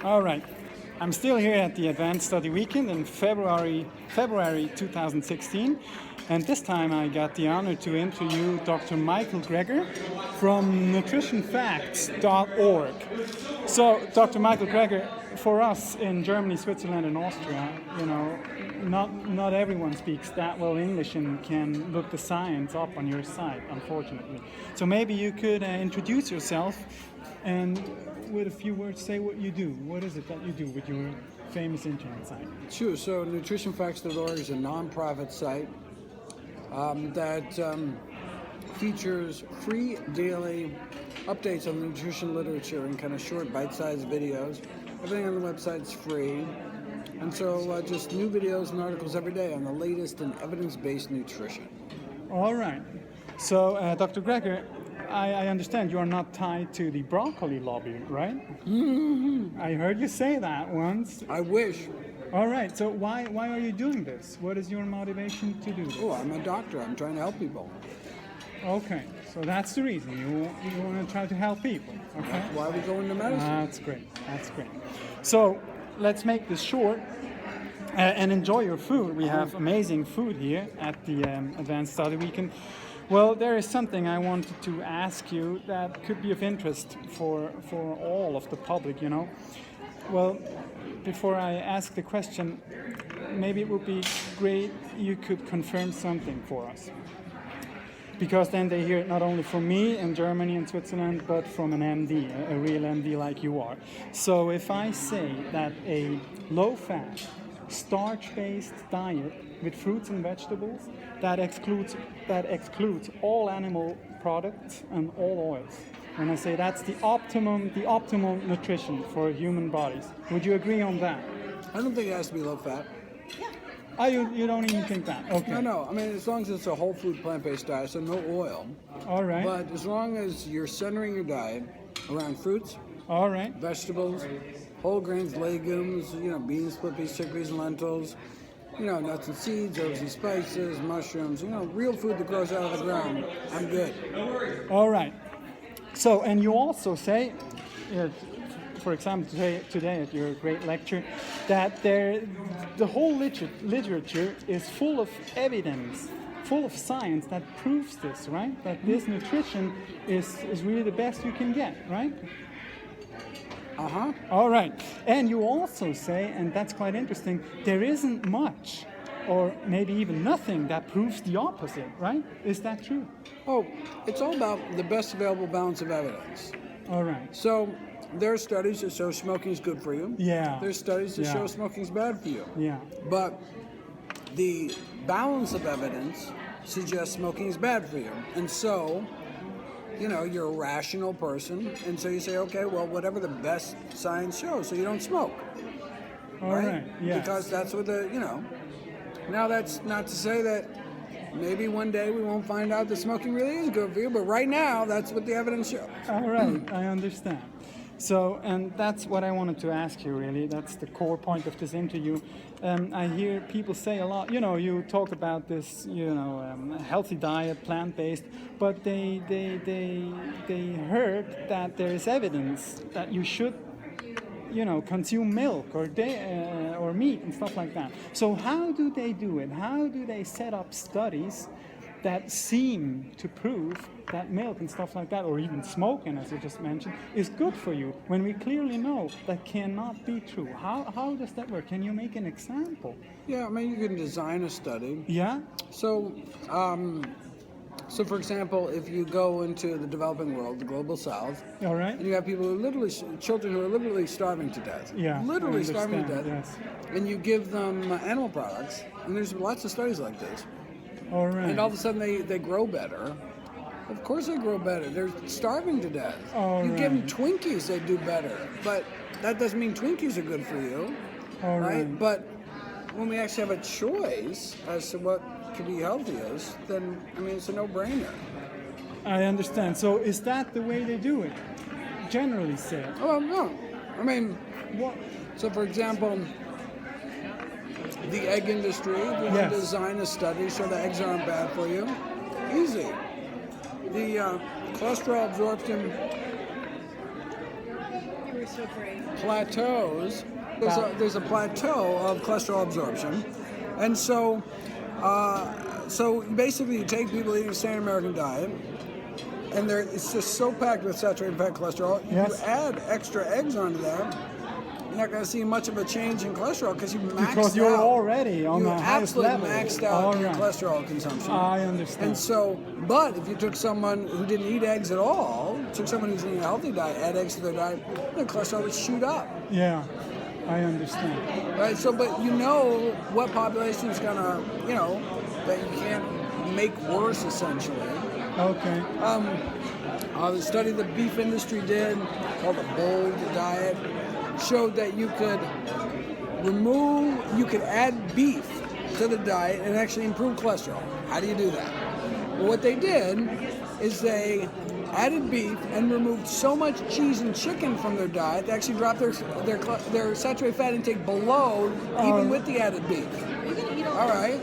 All right. I'm still here at the Advanced Study Weekend in February 2016. And this time I got the honor to interview Dr. Michael Greger from nutritionfacts.org. So, Dr. Michael Greger, for us in Germany, Switzerland, and Austria, not everyone speaks that well English and can look the science up on your site, unfortunately. So maybe you could introduce yourself and with a few words say what you do. What is it that you do with your famous internet site? Sure. So nutritionfacts.org is a non-profit site that features free daily updates on the nutrition literature and kind of short bite-sized videos. Everything on the website's free. And so just new videos and articles every day on the latest in evidence-based nutrition. All right. So, Dr. Greger, I understand you are not tied to the broccoli lobby, right? Mm-hmm. I heard you say that once. I wish. All right. So why are you doing this? What is your motivation to do this? Oh, I'm a doctor. I'm trying to help people. Okay. So that's the reason you want to try to help people. Okay. That's why we go into medicine. That's great. That's great. So let's make this short. And enjoy your food. We have amazing food here at the Advanced Study Weekend. Well, there is something I wanted to ask you that could be of interest for all of the public, Well, before I ask the question, maybe it would be great you could confirm something for us. Because then they hear it not only from me in Germany and Switzerland, but from an MD, a real MD like you are. So if I say that a low-fat, starch-based diet with fruits and vegetables that excludes all animal products and all oils, and I say that's the optimum nutrition for human bodies, would you agree on that? I don't think it has to be low fat. Oh, you don't even think that? Okay. No. I mean, as long as it's a whole food plant-based diet, so no oil. All right. But as long as you're centering your diet around fruits, all right, vegetables, whole grains, legumes, beans, split peas, chickpeas, and lentils, nuts and seeds, herbs and spices, mushrooms, real food that grows out of the ground, I'm good. All right. So, and you also say, for example, today at your great lecture, that the whole literature is full of evidence, full of science that proves this, right? That this nutrition is really the best you can get, right? Uh-huh. All right. And you also say, and that's quite interesting, there isn't much or maybe even nothing that proves the opposite, right? Is that true? Oh, it's all about the best available balance of evidence. All right. So there are studies that show smoking is good for you. Yeah. There's studies that show smoking is bad for you. Yeah. But the balance of evidence suggests smoking is bad for you. And so you're a rational person, and so you say, okay, well, whatever the best science shows, so you don't smoke. All right. Yeah. Because that's what Now, that's not to say that maybe one day we won't find out that smoking really is good for you, but right now, that's what the evidence shows. All right, I understand. So, and that's what I wanted to ask you, really. That's the core point of this interview. I hear people say a lot, you talk about this, healthy diet, plant-based, but they heard that there is evidence that you should, consume milk or meat and stuff like that. So how do they do it? How do they set up studies that seem to prove that milk and stuff like that, or even smoking, as you just mentioned, is good for you, when we clearly know that cannot be true? How does that work? Can you make an example? Yeah, I mean, you can design a study. Yeah? So for example, if you go into the developing world, the global south, all right, and you have people children who are literally starving to death. Yeah, literally starving to death. Yes. And you give them animal products, and there's lots of studies like this. All right. And all of a sudden they grow better. Of course they grow better. They're starving to death. All give them Twinkies, they do better. But that doesn't mean Twinkies are good for you. All right. But when we actually have a choice as to what could be healthiest, then, it's a no-brainer. I understand. So is that the way they do it, generally said? Oh, no. What? So, for example, the egg industry, we can design a study so the eggs aren't bad for you. Easy. The cholesterol absorption You were so brave. plateaus. There's a plateau of cholesterol absorption, and so basically you take people eating a standard American diet, and it's just so packed with saturated fat cholesterol. Yes. You add extra eggs onto that, you're not going to see much of a change in cholesterol because you maxed Because you're out. already on You the highest absolutely level. maxed out All your right. cholesterol consumption. I understand. And so, but if you took someone who didn't eat eggs at all, took someone who's eating a healthy diet, add eggs to their diet, their cholesterol would shoot up. Yeah, I understand. Right, so, but you know what population is gonna, that you can't make worse essentially. Okay. The study the beef industry did, called the bold diet, showed that you could add beef to the diet and actually improve cholesterol. How do you do that? Well, what they did is they added beef and removed so much cheese and chicken from their diet, they actually dropped their saturated fat intake below even with the added beef. All right.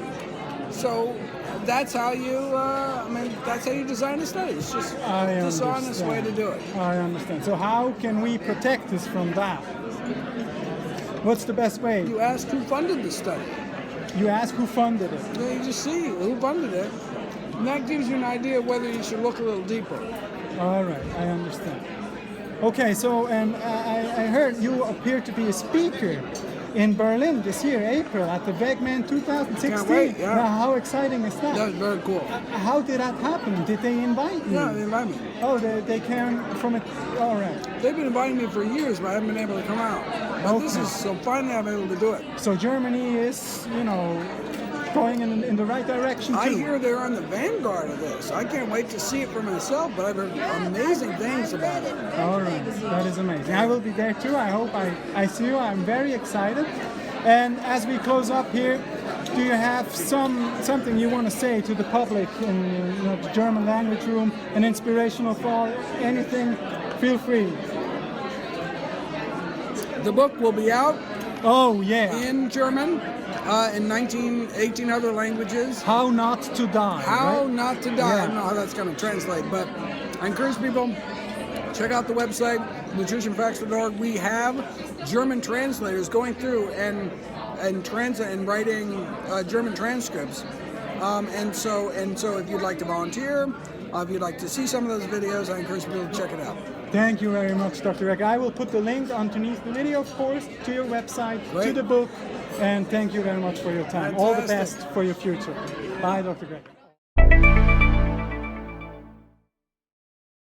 So that's how that's how you design a study. It's just a dishonest way to do it. I understand. So how can we protect us from that? What's the best way? You ask who funded the study. You ask who funded it. Yeah, you just see who funded it. And that gives you an idea of whether you should look a little deeper. All right, I understand. Okay, so I heard you appear to be a speaker in Berlin this year, April, at the Wegman 2016. Can't wait, yeah. Now, how exciting is that? That was very cool. How did that happen? Did they invite you? Yeah, they invited me. Oh, they came from it. All right. They've been inviting me for years, but I haven't been able to come out. But this Okay. is, so finally I'm able to do it. So Germany is, going in the right direction too. I hear they're on the vanguard of this. I can't wait to see it for myself, but I've heard amazing things about it. All right, that is amazing. I will be there too. I hope I see you. I'm very excited. And as we close up here, do you have something you want to say to the public in the German language room, an inspirational thought, anything? Feel free. The book will be out Oh yeah. in German, in 18 other languages. How not to die. How right? not to die. Yeah. I don't know how that's going to translate, but I encourage people, check out the website, nutritionfacts.org. We have German translators going through and writing German transcripts. And so if you'd like to volunteer, if you'd like to see some of those videos, I encourage people to check it out. Thank you very much, Dr. Eck. I will put the link underneath the video, of course, to your website, to Great. the book, and thank you very much for your time. All the Fantastic. best for your future. Bye, Dr. Greg.